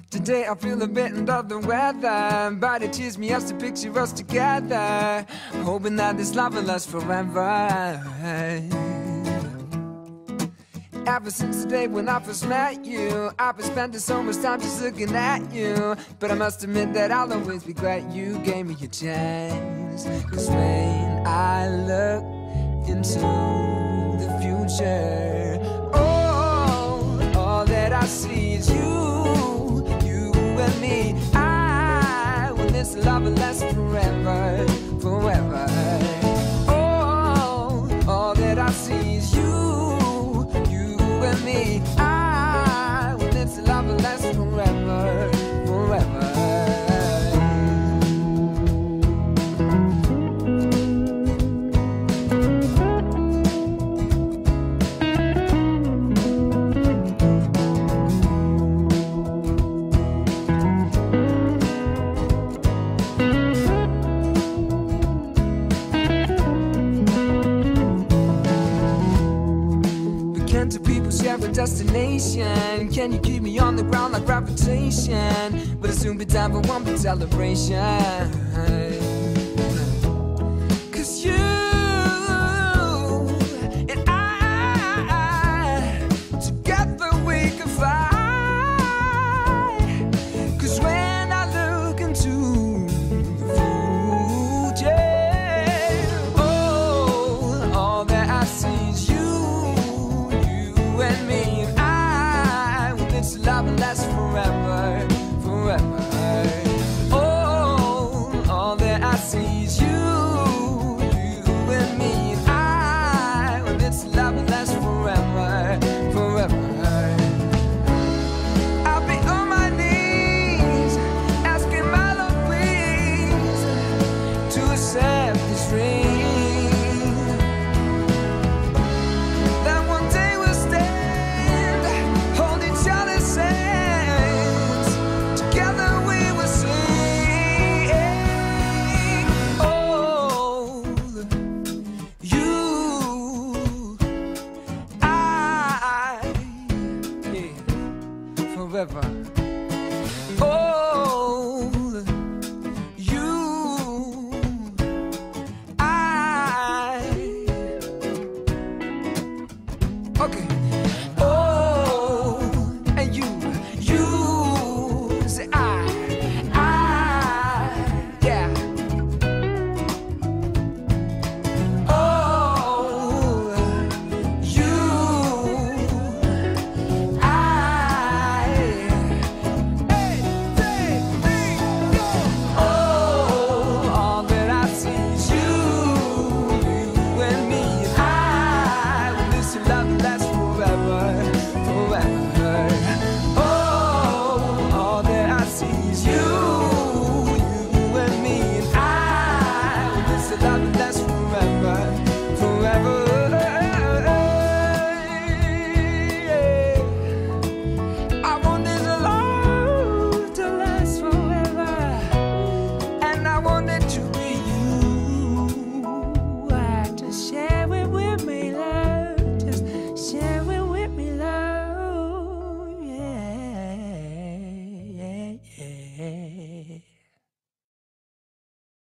Today I feel a bit under the weather, but it cheers me up to picture us together, hoping that this love will last forever. Ever since the day when I first met you, I've been spending so much time just looking at you. But I must admit that I'll always be glad you gave me a chance. Cause when I look into the future, oh, all that I see is you, you and me. I want this love to last forever, forever. Oh, all that I see is you and me. I want this love to last forever, forever. To people share a destination. Can you keep me on the ground like gravitation? But it'll soon be time for one big celebration. Cause you and I, together we can fly. Cause when I look into the future, oh, all that I see is you and me, and I want this love to last forever, forever. Oh, all that I see is you, you and me, and I want this love to last forever, forever. I'll be on my knees, asking my Lord please to accept this ring. Forever. Oh.